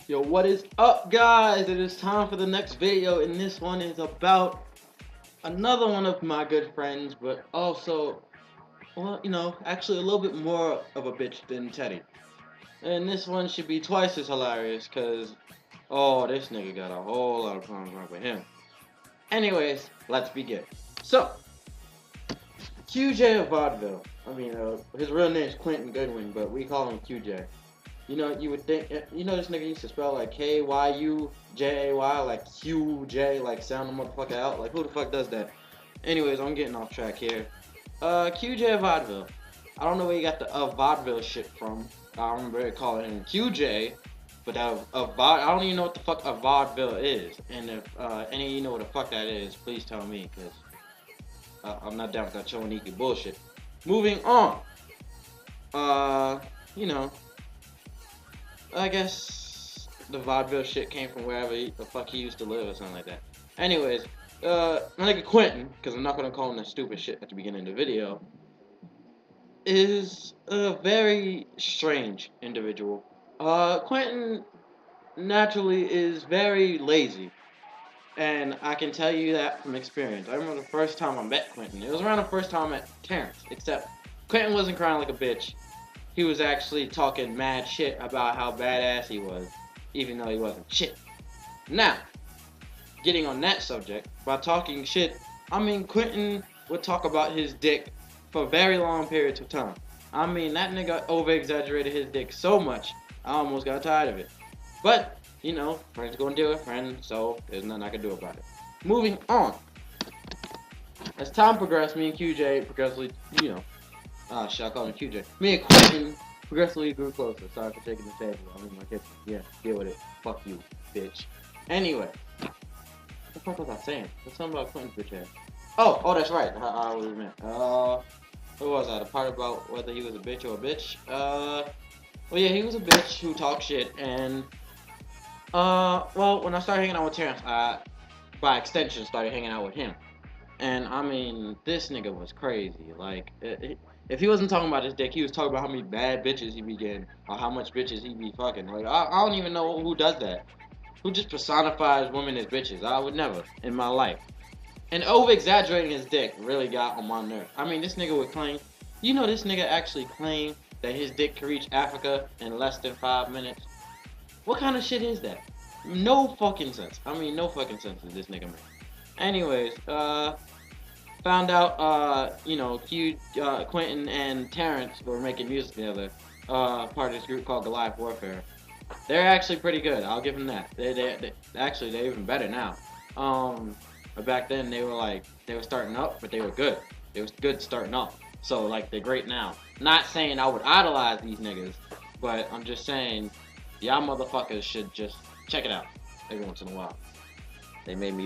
Yo, what is up, guys? It is time for the next video, and this one is about another one of my good friends, but also, well, actually a little bit more of a bitch than Teddy. And this one should be twice as hilarious, cause, oh, this nigga got a whole lot of problems wrong with him. Anyways, let's begin. So, QJ of Vaudeville. His real name is Quentin Goodwin, but we call him QJ. You would think, this nigga used to spell like Kyujay, like QJ, like sound the motherfucker out. Like, who the fuck does that? Anyways, I'm getting off track here. QJ Vaudeville. I don't know where you got the Vaudeville shit from. I remember calling him QJ, but I don't even know what the fuck a Vaudeville is. And if any of you know what the fuck that is, please tell me, because I'm not down with that Choniki bullshit. Moving on. I guess the vaudeville shit came from wherever the fuck he used to live or something like that. Anyways, my nigga Quentin, because I'm not gonna call him that stupid shit at the beginning of the video, is a very strange individual. Quentin naturally is very lazy, and I can tell you that from experience. I remember the first time I met Quentin. It was around the first time I met Terrence, except Quentin wasn't crying like a bitch. He was actually talking mad shit about how badass he was, even though he wasn't shit. Now, getting on that subject, by talking shit, I mean Quentin would talk about his dick for very long periods of time. I mean, that nigga over-exaggerated his dick so much, I almost got tired of it. But, friends gonna deal with friends, so there's nothing I can do about it. Moving on. As time progressed, me and QJ progressively, shit, I call him QJ. Me and Quentin progressively grew closer. Sorry for taking the table. I'm in my kitchen. Yeah, deal with it. Fuck you, bitch. Anyway, what the fuck was I saying? There's something about Quentin's bitch ass. Oh, that's right. I was meant. What was that? The part about whether he was a bitch or a bitch? Well, yeah, he was a bitch who talked shit, and well, when I started hanging out with Terrence, I, by extension, started hanging out with him. And I mean, this nigga was crazy. Like, if he wasn't talking about his dick, he was talking about how many bad bitches he be getting, or how much bitches he be fucking. Like, I don't even know who does that. Who just personifies women as bitches? I would never in my life. And over exaggerating his dick really got on my nerve. I mean, this nigga would claim, this nigga actually claimed that his dick could reach Africa in less than 5 minutes. What kind of shit is that? No fucking sense. I mean, no fucking sense does this nigga make. Anyways, found out, Quentin and Terrence were making music together, part of this group called Goliath Warfare. They're actually pretty good, I'll give them that. They're even better now. But back then they were starting up, but they were good. They was good starting up. So, like, they're great now. Not saying I would idolize these niggas, but I'm just saying, y'all motherfuckers should just check it out every once in a while. They made me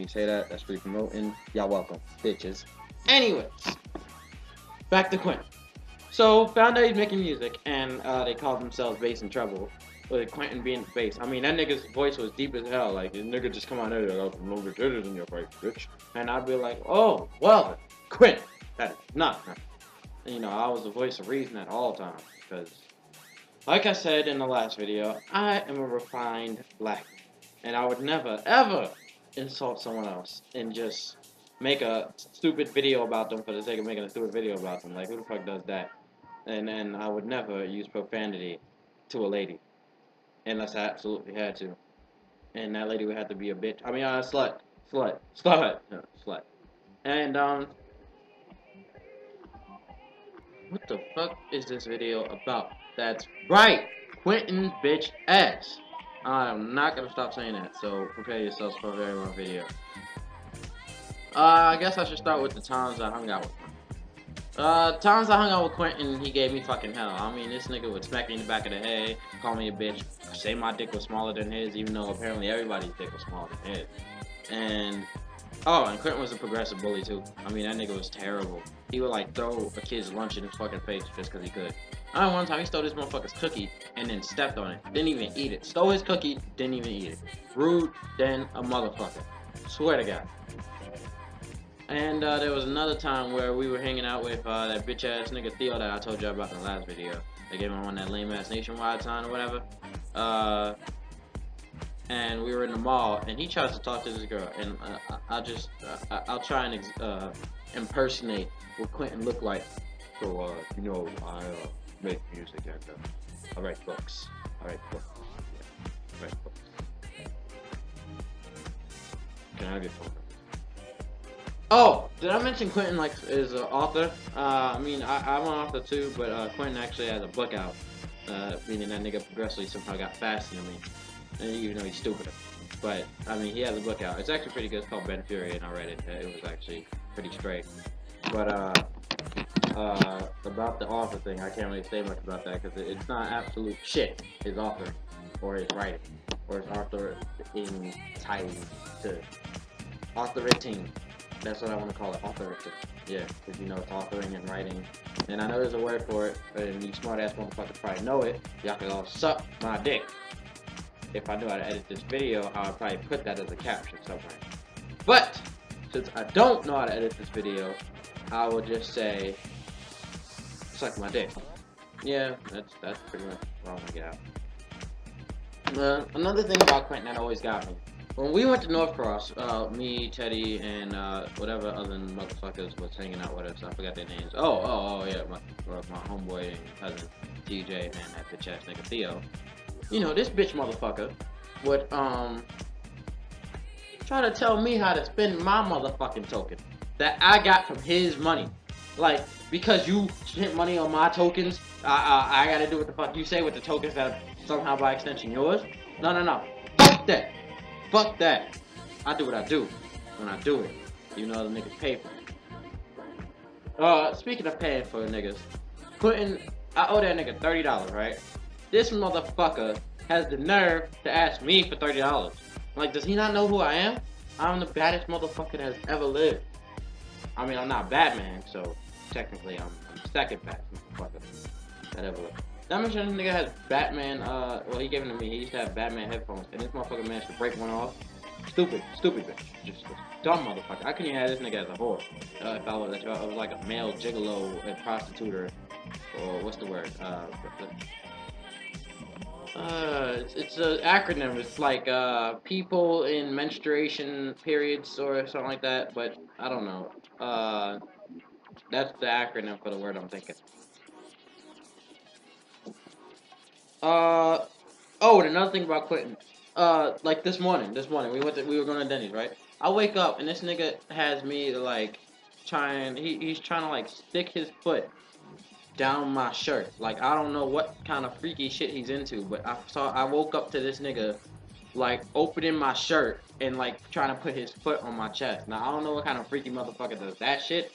say that. That's free promoting. Y'all welcome, bitches. Anyways, back to Quentin. So, found out he's making music, and they called themselves Bass and Treble, with Quentin being the bass. I mean, that nigga's voice was deep as hell. Like, this nigga just come out there, like, "I'm no good in your face, bitch." And I'd be like, oh, well, Quentin, that is not. I was the voice of reason at all times, because, like I said in the last video, I am a refined black man. And I would never, ever insult someone else and just make a stupid video about them for the sake of making a stupid video about them. Like, who the fuck does that? And I would never use profanity to a lady. Unless I absolutely had to. And that lady would have to be a bitch. I mean, slut. No, slut. And, what the fuck is this video about? That's right! Quentin's bitch ass. I'm not gonna stop saying that, so prepare yourselves for a very long video. I guess I should start with the times I hung out with him. Times I hung out with Quentin, he gave me fucking hell. I mean, this nigga would smack me in the back of the head, call me a bitch, say my dick was smaller than his, even though apparently everybody's dick was smaller than his. And Quentin was a progressive bully too. I mean, that nigga was terrible. He would like throw a kid's lunch in his fucking face just because he could. I remember one time he stole this motherfucker's cookie and then stepped on it. Didn't even eat it. Stole his cookie, didn't even eat it. Rude than a motherfucker. Swear to God. And there was another time where we were hanging out with that bitch ass nigga Theo that I told you about in the last video. They gave him one that lame ass nationwide sign or whatever. and we were in the mall, and he tries to talk to this girl, and I'll try and impersonate what Quentin looked like. So, I make music and I write books. I write books. Yeah, I write books. Can I get phone number? Oh, did I mention Quentin like is an author? I'm an author too, but Quentin actually has a book out. Meaning that nigga progressively somehow got faster than me, and even though he's stupider. But I mean, he has a book out. It's actually pretty good. It's called Ben Fury, and I read it. It was actually pretty straight. But about the author thing, I can't really say much about that because it's not absolute shit. His author, or his writing, or his author in title to authoring. That's what I want to call it, authoring. Yeah, because you know it's authoring and writing. And I know there's a word for it, and you smart ass motherfuckers probably know it. Y'all can all suck my dick. If I knew how to edit this video, I would probably put that as a caption somewhere. But since I don't know how to edit this video, I will just say suck my dick. Yeah, that's pretty much what I'm gonna get out. Another thing about Quentin that always got me. When we went to North Cross, me, Teddy, and whatever other motherfuckers was hanging out with us, I forgot their names. Yeah, my homeboy and cousin TJ and that bitch ass nigga Theo. You know, this bitch motherfucker would try to tell me how to spend my motherfucking token that I got from his money. Like, because you spent money on my tokens, I gotta do what the fuck you say with the tokens that are somehow by extension yours? No. Fuck that. Fuck that. I do what I do when I do it. You know the niggas pay for it. Speaking of paying for niggas, Quentin, I owe that nigga $30, right? This motherfucker has the nerve to ask me for $30. Like, does he not know who I am? I'm the baddest motherfucker that's ever lived. I mean, I'm not Batman, so technically I'm second baddest motherfucker that ever lived. That mention this nigga has Batman, well, he gave them to me. He used to have Batman headphones, and this motherfucker managed to break one off. Stupid bitch. Just a dumb motherfucker. I couldn't even have this nigga as a whore. If I was like a male gigolo and prostituter, or what's the word? It's an acronym. It's like, people in menstruation periods or something like that, but I don't know. That's the acronym for the word I'm thinking. And another thing about Quentin. Like this morning, we were going to Denny's, right? I wake up and this nigga has me like he's trying to like stick his foot down my shirt. Like, I don't know what kind of freaky shit he's into, but I woke up to this nigga like opening my shirt and like trying to put his foot on my chest. Now I don't know what kind of freaky motherfucker does that shit,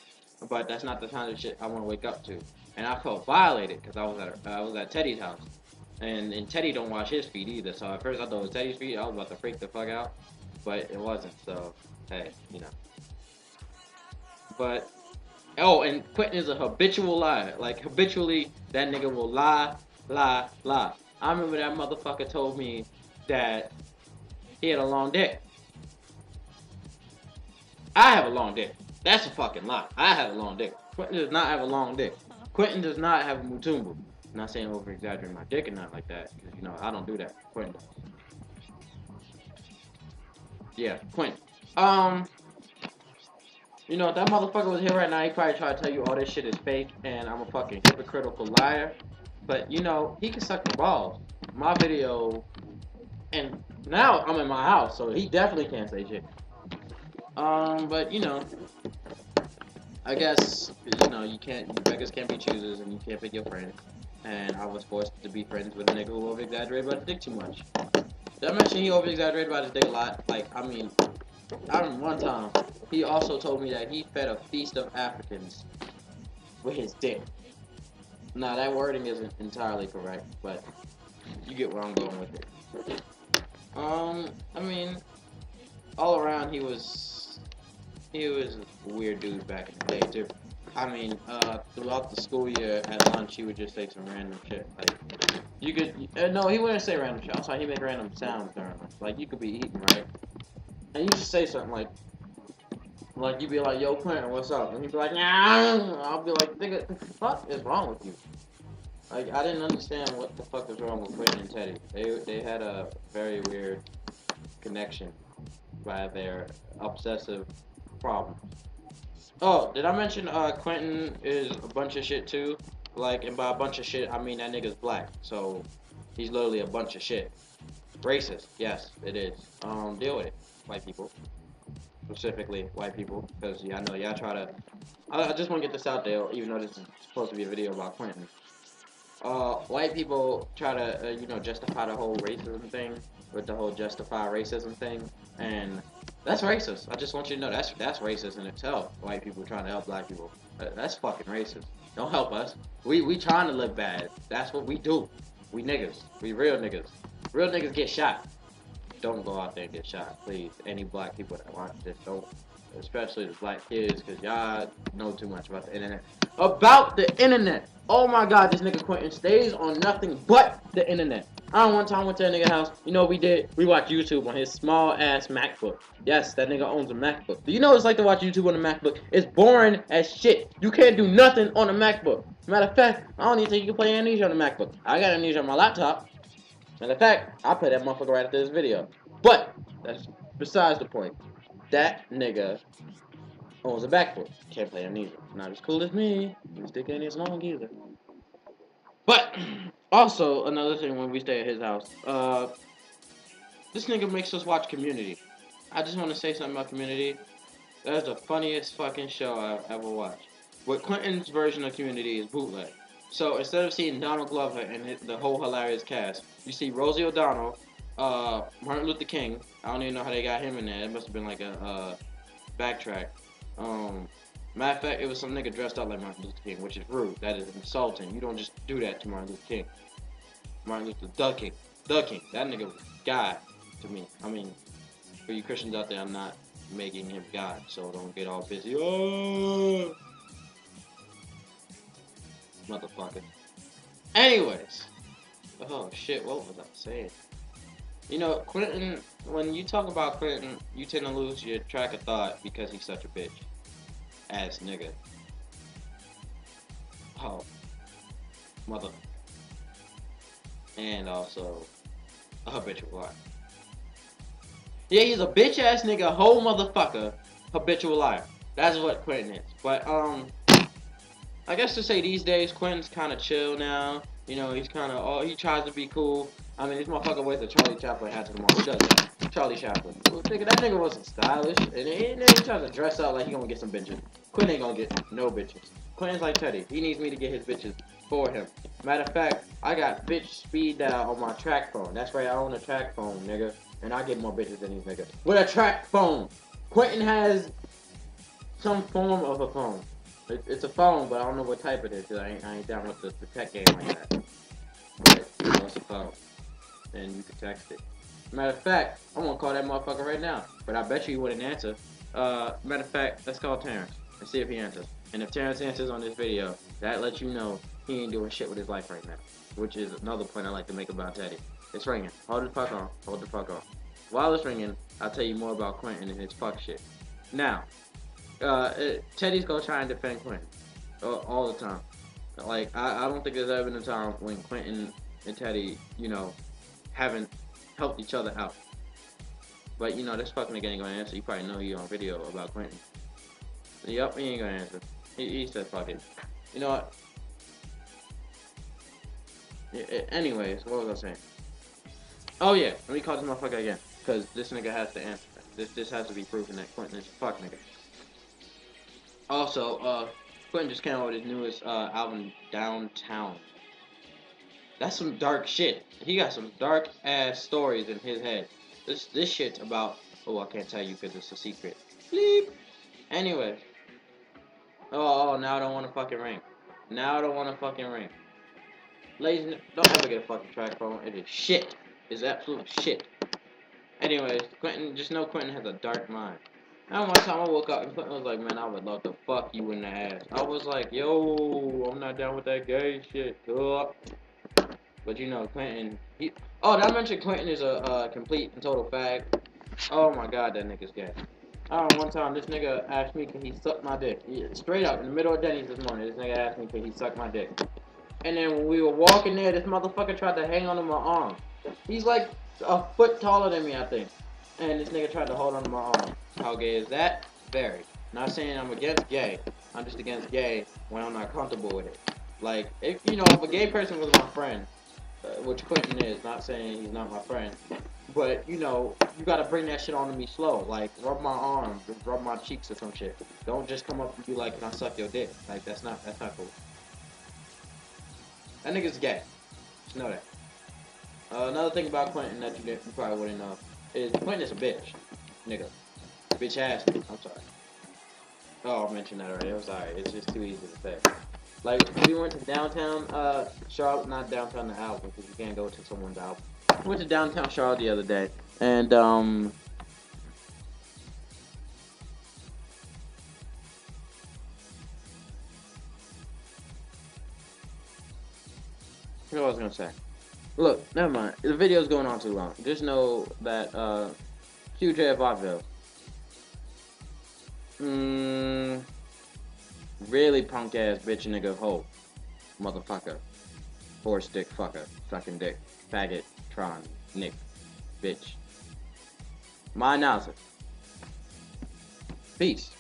but that's not the kind of shit I want to wake up to. And I felt violated because I was at Teddy's house. And Teddy don't wash his feet either, so at first I thought it was Teddy's feet. I was about to freak the fuck out, but it wasn't. So hey, you know. But and Quentin is a habitual liar. Like, habitually, that nigga will lie. I remember that motherfucker told me that he had a long dick. I have a long dick. That's a fucking lie. I have a long dick. Quentin does not have a long dick. Quentin does not have a mutumbu. I'm not saying over exaggerating my dick and not like that, because you know I don't do that. Quentin does. Yeah, Quentin. You know, if that motherfucker was here right now, he'd probably try to tell you all this shit is fake and I'm a fucking hypocritical liar. But you know, he can suck the balls. My video, and now I'm in my house, so he definitely can't say shit. But you know, I guess you know beggars can't be choosers, and you can't pick your friends. And I was forced to be friends with a nigga who over-exaggerated about his dick too much. Did I mention he over-exaggerated about his dick a lot? Like, I mean, I remember one time, he also told me that he fed a feast of Africans with his dick. Now, that wording isn't entirely correct, but you get where I'm going with it. I mean, all around, he was a weird dude back in the day, too. I mean, throughout the school year at lunch, he would just say some random shit. Like, you could, no, he wouldn't say random shit. I'm sorry, he'd make random sounds during lunch. Like, you could be eating, right? And you just say something like you'd be like, yo, Quentin, what's up? And he'd be like, nah. I'll be like, nigga, what the fuck is wrong with you? Like, I didn't understand what the fuck was wrong with Quentin and Teddy. They had a very weird connection by their obsessive problems. Oh, did I mention Quentin is a bunch of shit too? Like, and by a bunch of shit, I mean that nigga's black. So he's literally a bunch of shit. Racist, yes, it is. Deal with it, white people, specifically white people, because yeah, I know y'all try to. I just want to get this out there, even though this is supposed to be a video about Quentin. White people try to, justify the whole racism thing with the whole justify racism thing, and that's racist. I just want you to know that's racist in itself. White people trying to help black people, that's fucking racist. Don't help us. We trying to live bad. That's what we do. We niggas. We real niggas. Real niggas get shot. Don't go out there and get shot, please. Any black people that watch this, don't. Especially the black kids, because y'all know too much about the internet. About the internet! Oh my god, this nigga Quentin stays on nothing but the internet. I don't one time went to a nigga house. You know what we did? We watched YouTube on his small ass MacBook. Yes, that nigga owns a MacBook. Do you know what it's like to watch YouTube on a MacBook? It's boring as shit. You can't do nothing on a MacBook. Matter of fact, I don't even think you can play Amnesia on a MacBook. I got Amnesia on my laptop. Matter of fact, I'll play that motherfucker right after this video. But, that's besides the point. That nigga owns a MacBook. Can't play Amnesia. Not as cool as me. His dick ain't as long either. But, also, another thing when we stay at his house, this nigga makes us watch Community. I just want to say something about Community. That's the funniest fucking show I've ever watched. But Clinton's version of Community is bootleg. So instead of seeing Donald Glover and the whole hilarious cast, you see Rosie O'Donnell, Martin Luther King. I don't even know how they got him in there. It must have been like a backtrack. Matter of fact, it was some nigga dressed up like Martin Luther King, which is rude. That is insulting. You don't just do that to Martin Luther King. Martin Luther the King. The King. That nigga was God to me. I mean, for you Christians out there, I'm not making him God, so don't get all busy. Oh, motherfucker. Anyways. Oh shit, what was I saying? You know, Quentin, when you talk about Quentin, you tend to lose your track of thought because he's such a bitch. Ass nigga. Oh. Mother. And also, a habitual liar. Yeah, he's a bitch ass nigga, whole motherfucker, habitual liar. That's what Quentin is. But, I guess to say these days, Quentin's kind of chill now. You know, he's kind of, he tries to be cool. I mean, this motherfucker wears a Charlie Chaplin hat to the mall. Who does that? Charlie Chaplin. Well, nigga, that nigga wasn't stylish. And he tries to dress up like he gonna get some bitches. Quentin ain't gonna get no bitches. Quentin's like Teddy. He needs me to get his bitches for him. Matter of fact, I got bitch speed dial on my track phone. That's right, I own a track phone, nigga. And I get more bitches than these niggas. With a track phone. Quentin has some form of a phone. It's a phone, but I don't know what type it is. I ain't down with the tech game like that. But, you know, it's a phone. And you can text it. Matter of fact, I'm gonna call that motherfucker right now. But I bet you he wouldn't answer. Matter of fact, let's call Terrence and see if he answers. And if Terrence answers on this video, that lets you know he ain't doing shit with his life right now. Which is another point I like to make about Teddy. It's ringing. Hold the fuck on. Hold the fuck on. While it's ringing, I'll tell you more about Quentin and his fuck shit. Now, Teddy's gonna try and defend Quentin all the time. Like, I don't think there's ever been a time when Quentin and Teddy, you know, haven't helped each other out. But, you know, this fucking nigga ain't gonna answer. You probably know he on video about Quentin. Yup, he ain't gonna answer. He said fuck it. You know what? Anyways, what was I saying? Oh yeah, let me call this motherfucker again. Because this nigga has to answer. This has to be proven that Quentin is a fuck nigga. Also, Quentin just came out with his newest album, Downtown. That's some dark shit. He got some dark ass stories in his head. This shit's about. Oh, I can't tell you because it's a secret. Bleep. Anyway. Oh, now I don't want to fucking ring. Now I don't want to fucking ring. Ladies, don't ever get a fucking track phone. It is shit. It's absolute shit. Anyways, Quentin, just know Quentin has a dark mind. Now one time I woke up and Quentin was like, man, I would love to fuck you in the ass. I was like, yo, I'm not down with that gay shit. But you know, Quentin, oh, did I mention Quentin is a complete and total fag? Oh my god, that nigga's gay. One time this nigga asked me, can he suck my dick? Straight up, in the middle of Denny's this morning, this nigga asked me, can he suck my dick? And then when we were walking there, this motherfucker tried to hang onto my arm. He's like a foot taller than me, I think. and this nigga tried to hold on to my arm. How gay is that? Very. Not saying I'm against gay. I'm just against gay when I'm not comfortable with it. Like, if if a gay person was my friend, which Quentin is, not saying he's not my friend, but you gotta bring that shit on to me slow. Like, rub my arm, rub my cheeks or some shit. Don't just come up and be like, "Can I suck your dick?" Like, that's not cool. That nigga's gay. Just know that. Another thing about Quentin that you probably wouldn't know is Quentin is a bitch, nigga. Bitch ass. I'm sorry. Oh, I mentioned that already. I'm sorry. It's just too easy to say. Like, we went to downtown Charlotte, not downtown the album, because you can't go to someone's album. We went to downtown Charlotte the other day, and what was I gonna say? Look, never mind. The video's going on too long. Just know that QJ Vaudeville. Mmm. Really punk ass bitch nigga hoe. Motherfucker. Horse dick fucker. Sucking dick. Faggot. Tron. Nick. Bitch. My analysis. Peace.